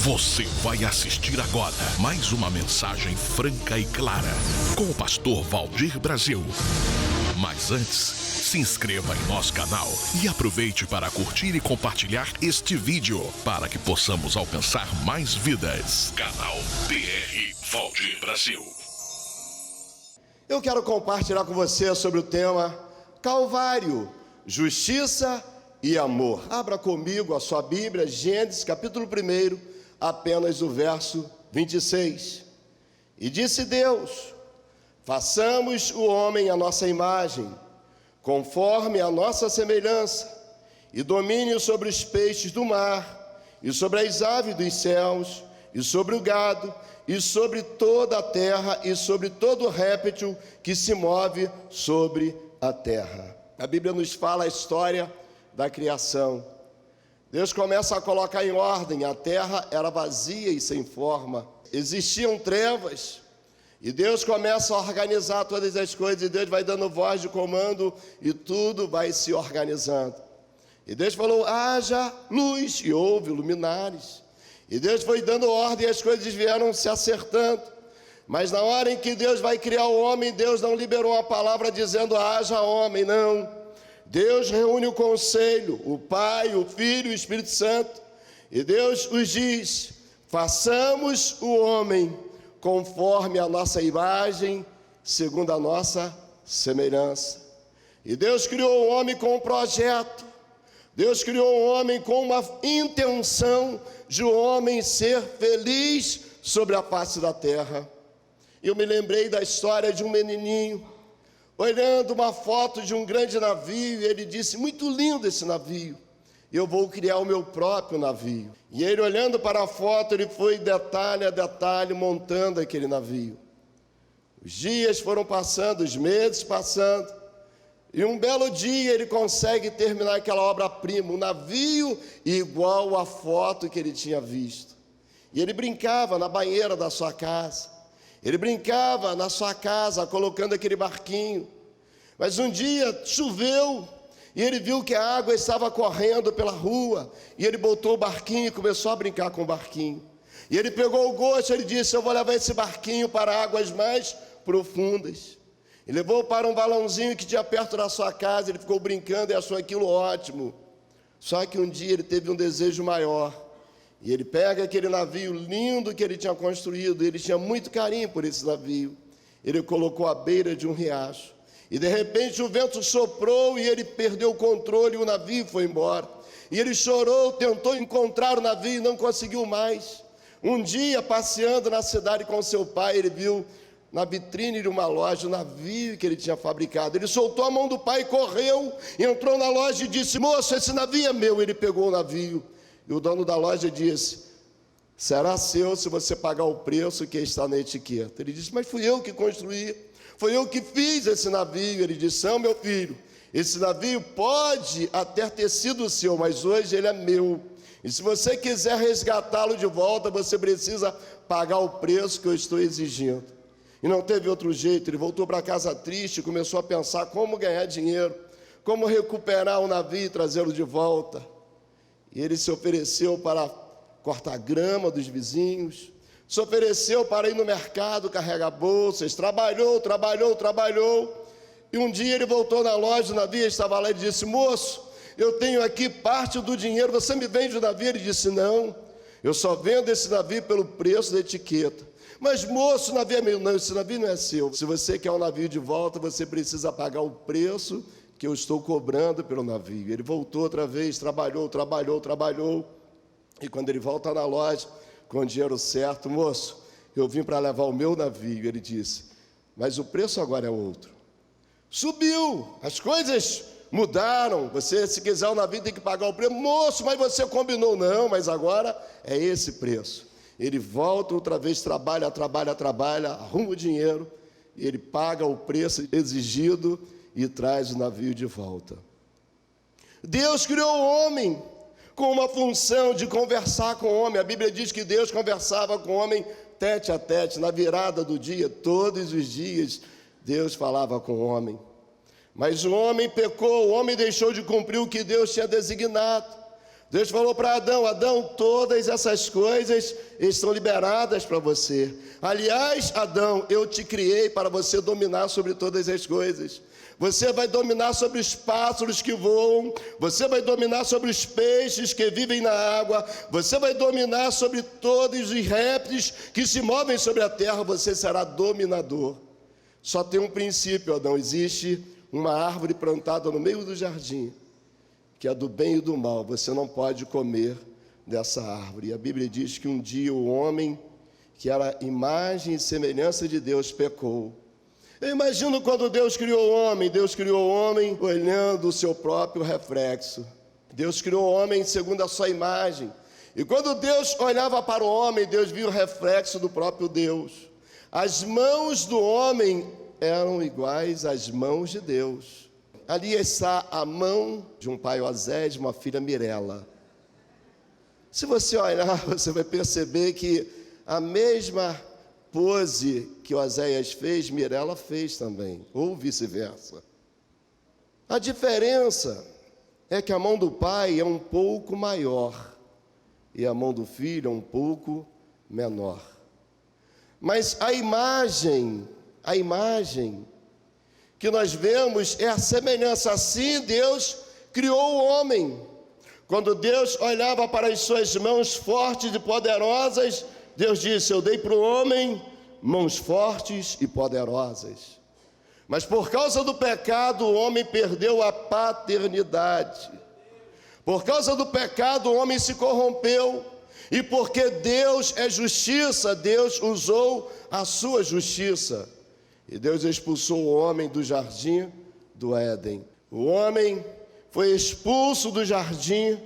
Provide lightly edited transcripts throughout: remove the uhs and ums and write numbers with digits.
Você vai assistir agora mais uma mensagem franca e clara com o pastor Valdir Brasil. Mas antes, se inscreva em nosso canal e aproveite para curtir e compartilhar este vídeo para que possamos alcançar mais vidas. Canal BR Valdir Brasil. Eu quero compartilhar com você sobre o tema Calvário, Justiça e Amor. Abra comigo a sua Bíblia, Gênesis capítulo 1, apenas o verso 26. E disse Deus: façamos o homem à nossa imagem, conforme a nossa semelhança, e domine sobre os peixes do mar, e sobre as aves dos céus, e sobre o gado, e sobre toda a terra, e sobre todo réptil que se move sobre a terra. A Bíblia nos fala a história da criação. Deus começa a colocar em ordem, a terra era vazia e sem forma, existiam trevas, e Deus começa a organizar todas as coisas, e Deus vai dando voz de comando, e tudo vai se organizando. E Deus falou: haja luz, e houve luminares. E Deus foi dando ordem, e as coisas vieram se acertando. Mas na hora em que Deus vai criar o homem, Deus não liberou a palavra dizendo haja homem, não. Deus reúne o conselho, o Pai, o Filho e o Espírito Santo, e Deus os diz: façamos o homem conforme a nossa imagem, segundo a nossa semelhança. E Deus criou o homem com um projeto, Deus criou o homem com uma intenção de o homem ser feliz sobre a face da terra. Eu me lembrei da história de um menininho, olhando uma foto de um grande navio, e ele disse: muito lindo esse navio, eu vou criar o meu próprio navio. E ele, olhando para a foto, ele foi detalhe a detalhe montando aquele navio. Os dias foram passando, os meses passando, e um belo dia ele consegue terminar aquela obra-prima, um navio igual à foto que ele tinha visto. E ele brincava na banheira da sua casa, ele brincava na sua casa colocando aquele barquinho. Mas um dia choveu e ele viu que a água estava correndo pela rua, e ele botou o barquinho e começou a brincar com o barquinho. E ele pegou o gosto, ele disse: eu vou levar esse barquinho para águas mais profundas. E levou para um balãozinho que tinha perto da sua casa, ele ficou brincando e achou aquilo ótimo. Só que um dia ele teve um desejo maior. E ele pega aquele navio lindo que ele tinha construído, ele tinha muito carinho por esse navio. Ele colocou à beira de um riacho. E de repente o vento soprou e ele perdeu o controle e o navio foi embora. E ele chorou, tentou encontrar o navio e não conseguiu mais. Um dia, passeando na cidade com seu pai, ele viu na vitrine de uma loja o navio que ele tinha fabricado. Ele soltou a mão do pai, correu, entrou na loja e disse: moço, esse navio é meu. Ele pegou o navio. E o dono da loja disse: será seu se você pagar o preço que está na etiqueta. Ele disse: mas fui eu que construí, foi eu que fiz esse navio. Ele disse: não, meu filho, esse navio pode até ter sido seu, mas hoje ele é meu. E se você quiser resgatá-lo de volta, você precisa pagar o preço que eu estou exigindo. E não teve outro jeito. Ele voltou para casa triste e começou a pensar como ganhar dinheiro, como recuperar o navio e trazê-lo de volta. E ele se ofereceu para cortar grama dos vizinhos, se ofereceu para ir no mercado carregar bolsas, trabalhou. E um dia ele voltou na loja, o navio estava lá e disse: moço, eu tenho aqui parte do dinheiro, você me vende o navio? Ele disse: não, eu só vendo esse navio pelo preço da etiqueta. Mas moço, o navio é meu. Não, esse navio não é seu. Se você quer o navio de volta, você precisa pagar o preço que eu estou cobrando pelo navio. Ele voltou outra vez, trabalhou. E quando ele volta na loja, com o dinheiro certo: moço, eu vim para levar o meu navio. Ele disse: mas o preço agora é outro. Subiu, as coisas mudaram. Você, se quiser o navio, tem que pagar o preço. Moço, mas você combinou. Não, mas agora é esse preço. Ele volta outra vez, trabalha, arruma o dinheiro, e ele paga o preço exigido e traz o navio de volta. Deus criou o homem com uma função de conversar com o homem. A Bíblia diz que Deus conversava com o homem tete a tete, na virada do dia. Todos os dias Deus falava com o homem. Mas o homem pecou, o homem deixou de cumprir o que Deus tinha designado. Deus falou para Adão: Adão, todas essas coisas estão liberadas para você. Aliás, Adão, eu te criei para você dominar sobre todas as coisas. Você vai dominar sobre os pássaros que voam, você vai dominar sobre os peixes que vivem na água, você vai dominar sobre todos os répteis que se movem sobre a terra, você será dominador. Só tem um princípio, Adão: existe uma árvore plantada no meio do jardim, que é do bem e do mal. Você não pode comer dessa árvore. E a Bíblia diz que um dia o homem, que era imagem e semelhança de Deus, pecou. Eu imagino quando Deus criou o homem olhando o seu próprio reflexo. Deus criou o homem segundo a sua imagem. E quando Deus olhava para o homem, Deus via o reflexo do próprio Deus. As mãos do homem eram iguais às mãos de Deus. Ali está a mão de um pai Osés, de uma filha Mirela. Se você olhar, você vai perceber que a mesma pose que Oséias fez, Mirela fez também, ou vice-versa. A diferença é que a mão do pai é um pouco maior e a mão do filho é um pouco menor. Mas a imagem que nós vemos é a semelhança. Assim Deus criou o homem. Quando Deus olhava para as suas mãos fortes e poderosas, Deus disse: eu dei para o homem mãos fortes e poderosas. Mas por causa do pecado, o homem perdeu a paternidade. Por causa do pecado, o homem se corrompeu. E porque Deus é justiça, Deus usou a sua justiça. E Deus expulsou o homem do jardim do Éden. O homem foi expulso do jardim.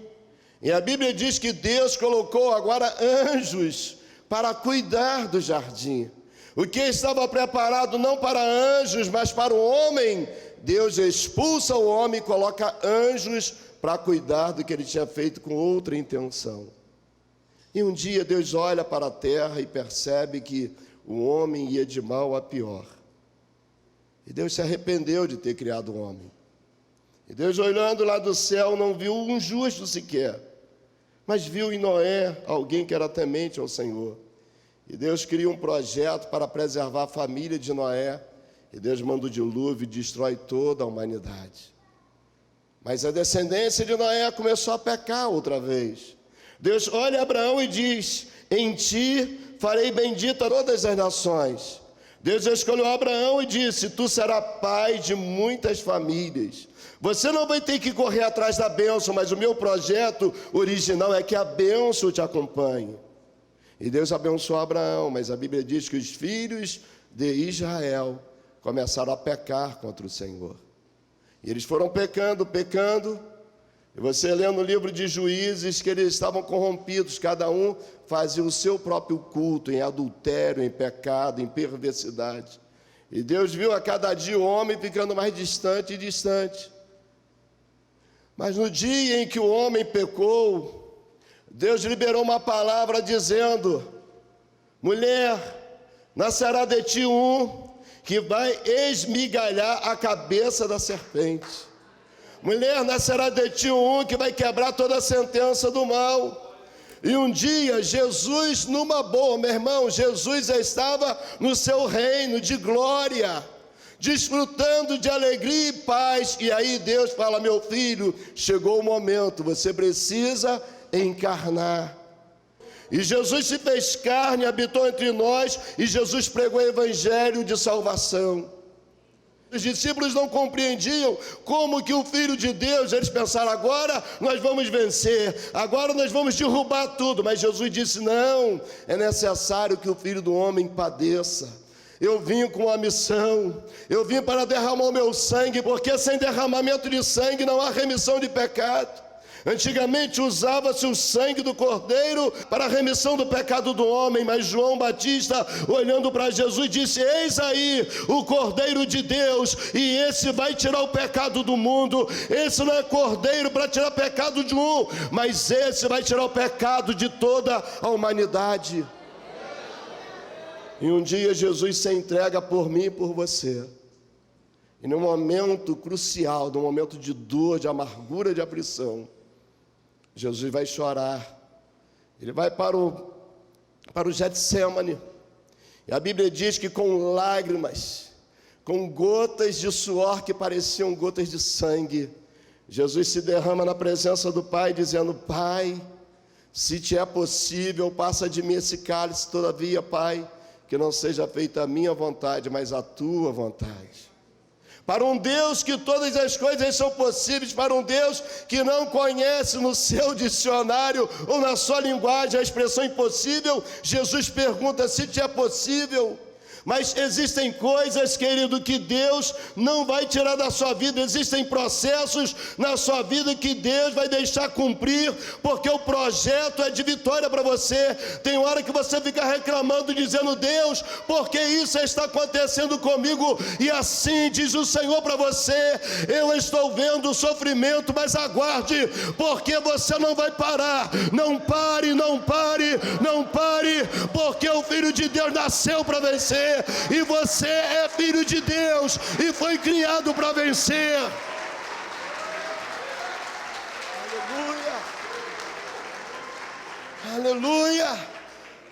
E a Bíblia diz que Deus colocou agora anjos para cuidar do jardim. O que estava preparado não para anjos, mas para o homem, Deus expulsa o homem e coloca anjos para cuidar do que ele tinha feito com outra intenção. E um dia Deus olha para a terra e percebe que o homem ia de mal a pior. E Deus se arrependeu de ter criado o homem. E Deus, olhando lá do céu, não viu um justo sequer, mas viu em Noé alguém que era temente ao Senhor. E Deus cria um projeto para preservar a família de Noé. E Deus manda o dilúvio e destrói toda a humanidade. Mas a descendência de Noé começou a pecar outra vez. Deus olha Abraão e diz: em ti farei bendita todas as nações. Deus escolheu Abraão e disse: tu serás pai de muitas famílias. Você não vai ter que correr atrás da bênção, mas o meu projeto original é que a bênção te acompanhe. E Deus abençoou Abraão, mas a Bíblia diz que os filhos de Israel começaram a pecar contra o Senhor. E eles foram pecando. E você lê no livro de Juízes que eles estavam corrompidos, cada um fazia o seu próprio culto, em adultério, em pecado, em perversidade. E Deus viu a cada dia o homem ficando mais distante e distante. Mas no dia em que o homem pecou, Deus liberou uma palavra dizendo: mulher, nascerá de ti um que vai esmigalhar a cabeça da serpente. Mulher, nascerá de ti um que vai quebrar toda a sentença do mal. E um dia Jesus, numa boa, meu irmão, Jesus estava no seu reino de glória, desfrutando de alegria e paz. E aí Deus fala: meu filho, chegou o momento, você precisa encarnar. E Jesus se fez carne, habitou entre nós, e Jesus pregou o evangelho de salvação. Os discípulos não compreendiam como que o Filho de Deus, eles pensaram: agora nós vamos vencer, agora nós vamos derrubar tudo. Mas Jesus disse: não, é necessário que o Filho do Homem padeça. Eu vim com uma missão, eu vim para derramar o meu sangue, porque sem derramamento de sangue não há remissão de pecado. Antigamente usava-se o sangue do cordeiro para a remissão do pecado do homem, mas João Batista, olhando para Jesus, disse: eis aí o cordeiro de Deus, e esse vai tirar o pecado do mundo. Esse não é cordeiro para tirar o pecado de um, mas esse vai tirar o pecado de toda a humanidade. E um dia Jesus se entrega por mim e por você. E num momento crucial, num momento de dor, de amargura, de aflição, Jesus vai chorar. Ele vai para o Getsêmani. E a Bíblia diz que com lágrimas, com gotas de suor que pareciam gotas de sangue, Jesus se derrama na presença do Pai, dizendo: Pai, se te é possível, passa de mim esse cálice, todavia, Pai, que não seja feita a minha vontade, mas a tua vontade. Para um Deus que todas as coisas são possíveis, para um Deus que não conhece no seu dicionário ou na sua linguagem a expressão impossível, Jesus pergunta: se te é possível? Mas existem coisas, querido, que Deus não vai tirar da sua vida. Existem processos na sua vida que Deus vai deixar cumprir, porque o projeto é de vitória para você. Tem hora que você fica reclamando, dizendo: Deus, por que isso está acontecendo comigo? E assim diz o Senhor para você: eu estou vendo o sofrimento, mas aguarde, porque você não vai parar. Não pare, não pare, não pare, porque o Filho de Deus nasceu para vencer. E você é filho de Deus e foi criado para vencer. Aleluia. Aleluia.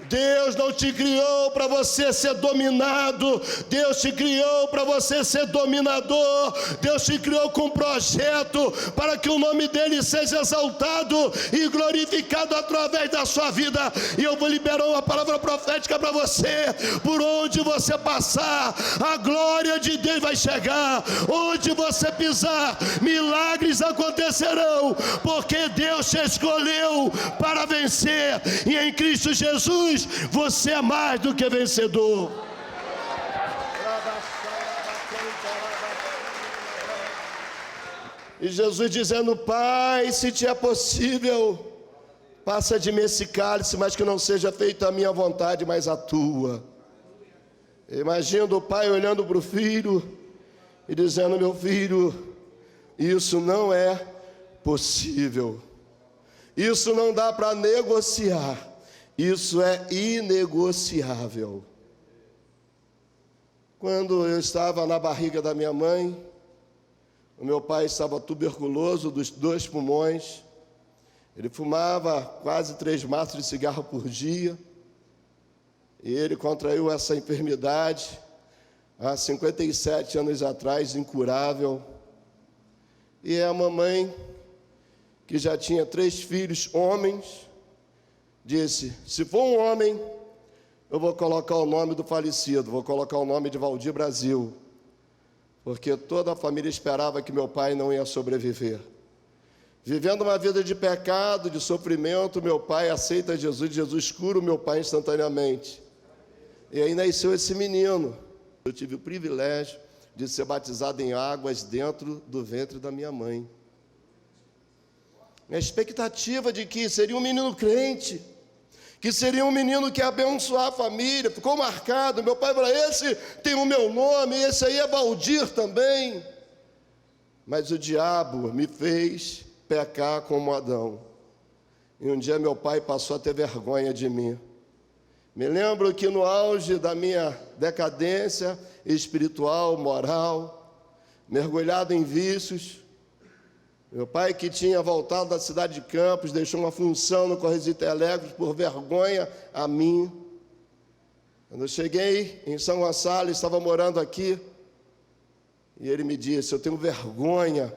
Deus não te criou para você ser dominado. Deus te criou para você ser dominador. Deus te criou com um projeto para que o nome dele seja exaltado e glorificado através da sua vida. E eu vou liberar uma palavra profética para você. Por onde você passar, a glória de Deus vai chegar. Onde você pisar, milagres acontecerão, porque Deus te escolheu para vencer. E em Cristo Jesus você é mais do que vencedor. E Jesus dizendo: Pai, se te é possível, passa de mim esse cálice, mas que não seja feita a minha vontade, mas a tua. Imagina o pai olhando para o filho e dizendo: meu filho, isso não é possível. Isso não dá para negociar. Isso é inegociável. Quando eu estava na barriga da minha mãe, o meu pai estava tuberculoso dos 2 pulmões. Ele fumava quase 3 maços de cigarro por dia. E ele contraiu essa enfermidade há 57 anos atrás, incurável. E a mamãe, que já tinha 3 filhos homens, disse: se for um homem, eu vou colocar o nome do falecido, vou colocar o nome de Valdir Brasil, porque toda a família esperava que meu pai não ia sobreviver. Vivendo uma vida de pecado, de sofrimento, meu pai aceita Jesus, Jesus cura o meu pai instantaneamente. E aí nasceu esse menino. Eu tive o privilégio de ser batizado em águas dentro do ventre da minha mãe. Minha expectativa de que seria um menino crente, que seria um menino que ia abençoar a família, ficou marcado. Meu pai falou: esse tem o meu nome, esse aí é Valdir também. Mas o diabo me fez pecar como Adão. E um dia meu pai passou a ter vergonha de mim. Me lembro que no auge da minha decadência espiritual, moral, mergulhado em vícios, meu pai, que tinha voltado da cidade de Campos, deixou uma função no Correios Intelectos por vergonha a mim. Quando eu cheguei em São Gonçalo, estava morando aqui, e ele me disse: eu tenho vergonha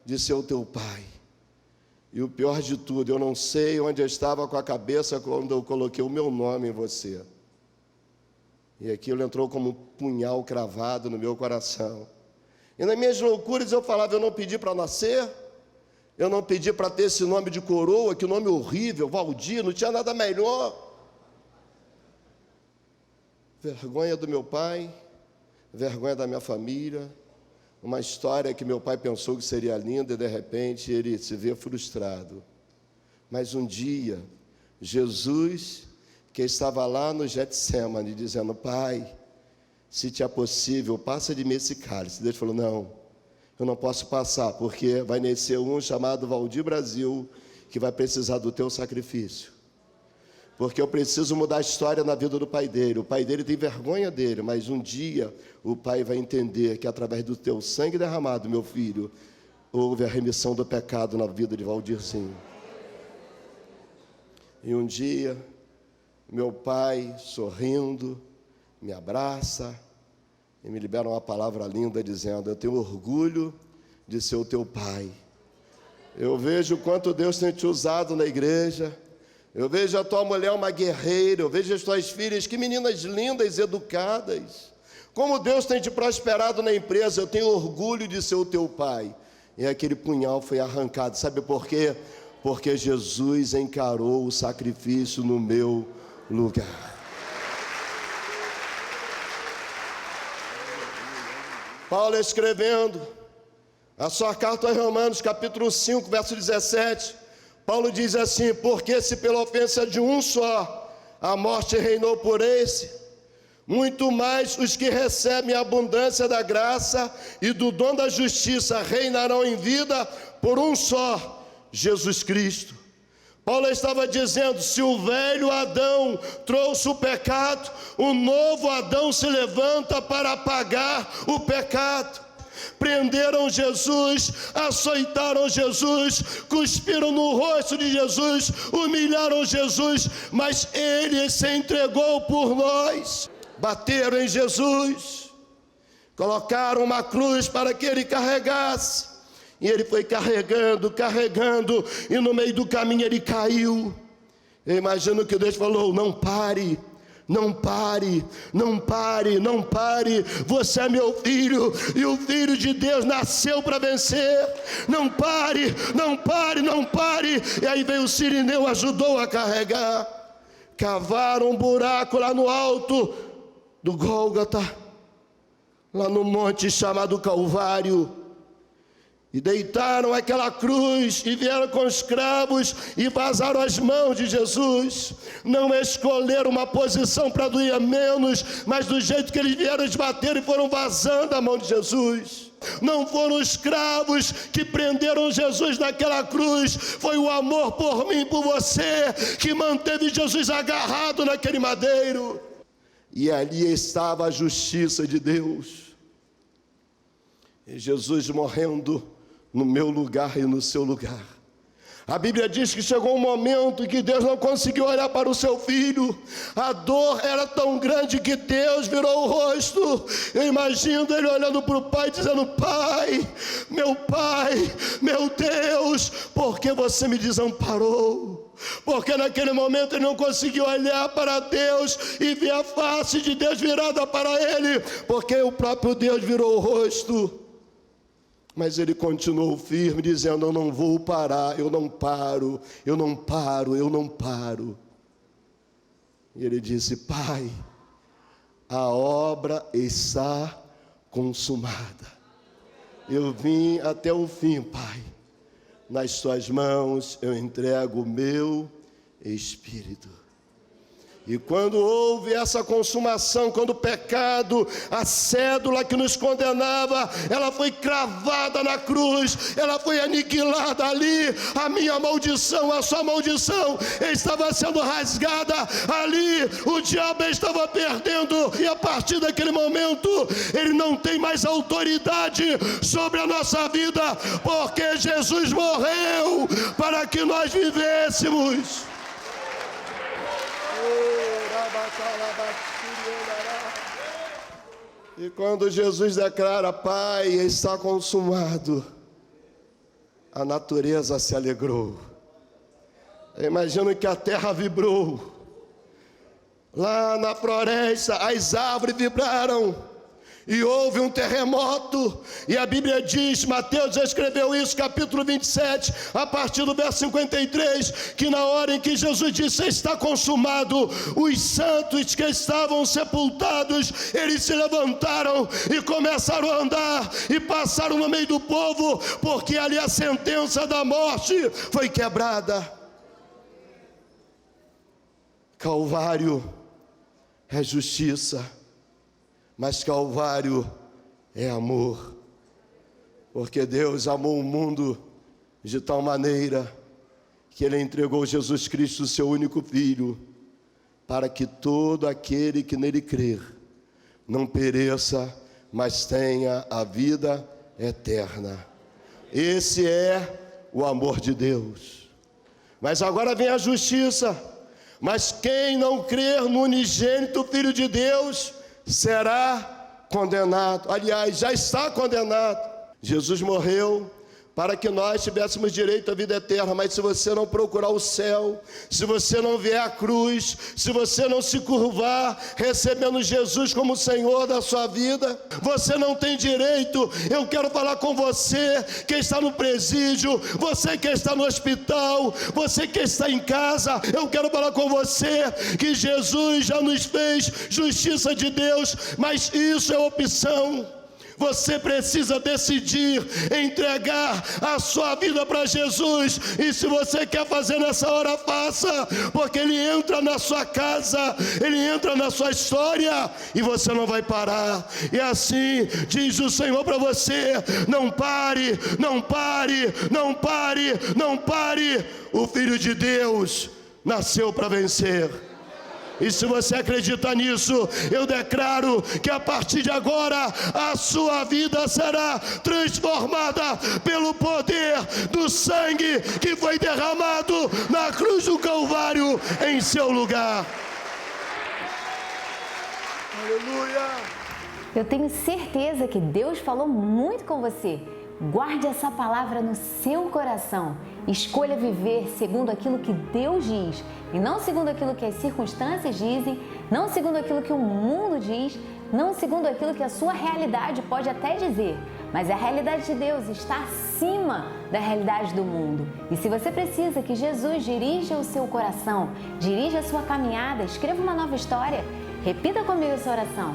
de ser o teu pai. E o pior de tudo, eu não sei onde eu estava com a cabeça quando eu coloquei o meu nome em você. E aquilo entrou como um punhal cravado no meu coração. E nas minhas loucuras eu falava: eu não pedi para nascer, eu não pedi para ter esse nome de coroa, que nome horrível, Valdir, não tinha nada melhor. Vergonha do meu pai, vergonha da minha família, uma história que meu pai pensou que seria linda e de repente ele se vê frustrado. Mas um dia, Jesus, que estava lá no Getsêmani, dizendo: Pai, se te é possível, passa de mim esse cálice. Deus falou: não, eu não posso passar, porque vai nascer um chamado Valdir Brasil, que vai precisar do teu sacrifício. Porque eu preciso mudar a história na vida do pai dele. O pai dele tem vergonha dele, mas um dia o pai vai entender que através do teu sangue derramado, meu filho, houve a remissão do pecado na vida de Valdirzinho. E um dia, meu pai, sorrindo, me abraça e me libera uma palavra linda dizendo: eu tenho orgulho de ser o teu pai. Eu vejo o quanto Deus tem te usado na igreja. Eu vejo a tua mulher uma guerreira. Eu vejo as tuas filhas, que meninas lindas, educadas. Como Deus tem te prosperado na empresa. Eu tenho orgulho de ser o teu pai. E aquele punhal foi arrancado. Sabe por quê? Porque Jesus encarou o sacrifício no meu lugar. Paulo escrevendo a sua carta aos Romanos, capítulo 5, verso 17, Paulo diz assim: porque se pela ofensa de um só a morte reinou por esse, muito mais os que recebem a abundância da graça e do dom da justiça reinarão em vida por um só, Jesus Cristo. Paulo estava dizendo: se o velho Adão trouxe o pecado, o novo Adão se levanta para apagar o pecado. Prenderam Jesus, açoitaram Jesus, cuspiram no rosto de Jesus, humilharam Jesus, mas Ele se entregou por nós. Bateram em Jesus, colocaram uma cruz para que Ele carregasse, e Ele foi carregando, e no meio do caminho Ele caiu. Eu imagino que Deus falou: não pare, não pare, não pare, não pare, você é meu filho, e o Filho de Deus nasceu para vencer. Não pare, não pare, não pare. E aí veio o Cirineu, ajudou a carregar. Cavaram um buraco lá no alto do Gólgota, lá no monte chamado Calvário, e deitaram aquela cruz, e vieram com os cravos, e vazaram as mãos de Jesus. Não escolheram uma posição para doer menos, mas do jeito que eles vieram, eles bateram e foram vazando a mão de Jesus. Não foram os cravos que prenderam Jesus naquela cruz, foi o amor por mim e por você, que manteve Jesus agarrado naquele madeiro. E ali estava a justiça de Deus. E Jesus morrendo no meu lugar e no seu lugar. A Bíblia diz que chegou um momento que Deus não conseguiu olhar para o seu filho. A dor era tão grande que Deus virou o rosto. Eu imagino ele olhando para o pai, dizendo: pai, meu Deus, por que você me desamparou? Porque naquele momento ele não conseguiu olhar para Deus e ver a face de Deus virada para ele, porque o próprio Deus virou o rosto. Mas ele continuou firme, dizendo: eu não vou parar, eu não paro, eu não paro, eu não paro. E ele disse: pai, a obra está consumada. Eu vim até o fim, pai. Nas tuas mãos eu entrego o meu espírito. E quando houve essa consumação, quando o pecado, a cédula que nos condenava, ela foi cravada na cruz, ela foi aniquilada ali, a minha maldição, a sua maldição estava sendo rasgada ali, o diabo estava perdendo, e a partir daquele momento, ele não tem mais autoridade sobre a nossa vida, porque Jesus morreu para que nós vivêssemos. E quando Jesus declara: pai, está consumado, a natureza se alegrou. Eu imagino que a terra vibrou. Lá na floresta as árvores vibraram. E houve um terremoto, e a Bíblia diz, Mateus escreveu isso, capítulo 27, a partir do verso 53, que na hora em que Jesus disse: está consumado, os santos que estavam sepultados, eles se levantaram e começaram a andar, e passaram no meio do povo, porque ali a sentença da morte foi quebrada. Calvário é justiça, mas Calvário é amor, porque Deus amou o mundo de tal maneira que Ele entregou Jesus Cristo, seu único Filho, para que todo aquele que nele crer não pereça, mas tenha a vida eterna. Esse é o amor de Deus. Mas agora vem a justiça. Mas quem não crer no unigênito Filho de Deus será condenado. Aliás, já está condenado. Jesus morreu para que nós tivéssemos direito à vida eterna, mas se você não procurar o céu, se você não vier à cruz, se você não se curvar, recebendo Jesus como Senhor da sua vida, você não tem direito. Eu quero falar com você que está no presídio, você que está no hospital, você que está em casa, eu quero falar com você que Jesus já nos fez justiça de Deus, mas isso é opção. Você precisa decidir entregar a sua vida para Jesus. E se você quer fazer nessa hora, faça, porque Ele entra na sua casa, Ele entra na sua história e você não vai parar. E assim diz o Senhor para você: não pare, não pare, não pare, não pare. O Filho de Deus nasceu para vencer. E se você acredita nisso, eu declaro que a partir de agora a sua vida será transformada pelo poder do sangue que foi derramado na cruz do Calvário em seu lugar. Aleluia! Eu tenho certeza que Deus falou muito com você. Guarde essa palavra no seu coração. Escolha viver segundo aquilo que Deus diz e não segundo aquilo que as circunstâncias dizem, não segundo aquilo que o mundo diz, não segundo aquilo que a sua realidade pode até dizer. Mas a realidade de Deus está acima da realidade do mundo. E se você precisa que Jesus dirija o seu coração, dirija a sua caminhada, escreva uma nova história. Repita comigo essa oração.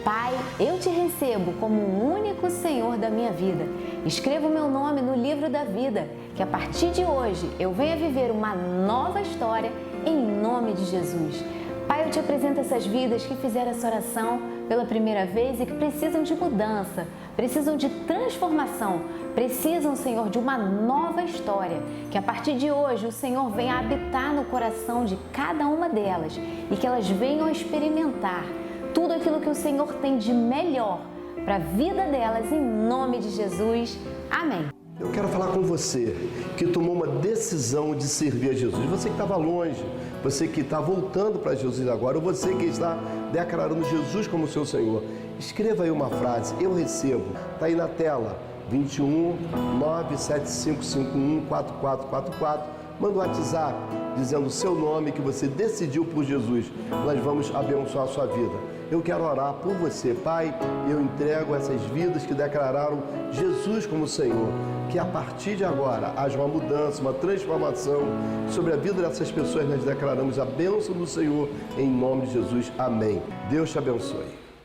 Pai, eu te recebo como o único Senhor da minha vida. Escreva o meu nome no livro da vida, que a partir de hoje eu venha viver uma nova história em nome de Jesus. Pai, eu te apresento essas vidas que fizeram essa oração pela primeira vez e que precisam de mudança, precisam de transformação, precisam, Senhor, de uma nova história. Que a partir de hoje o Senhor venha habitar no coração de cada uma delas e que elas venham experimentar tudo aquilo que o Senhor tem de melhor para a vida delas, em nome de Jesus. Amém. Eu quero falar com você que tomou uma decisão de servir a Jesus. Você que estava longe, você que está voltando para Jesus agora, ou você que está declarando Jesus como seu Senhor. Escreva aí uma frase: eu recebo. Está aí na tela, 21 97551 4444. Manda um WhatsApp dizendo o seu nome, que você decidiu por Jesus. Nós vamos abençoar a sua vida. Eu quero orar por você. Pai, eu entrego essas vidas que declararam Jesus como Senhor. Que a partir de agora haja uma mudança, uma transformação sobre a vida dessas pessoas. Nós declaramos a bênção do Senhor em nome de Jesus. Amém. Deus te abençoe.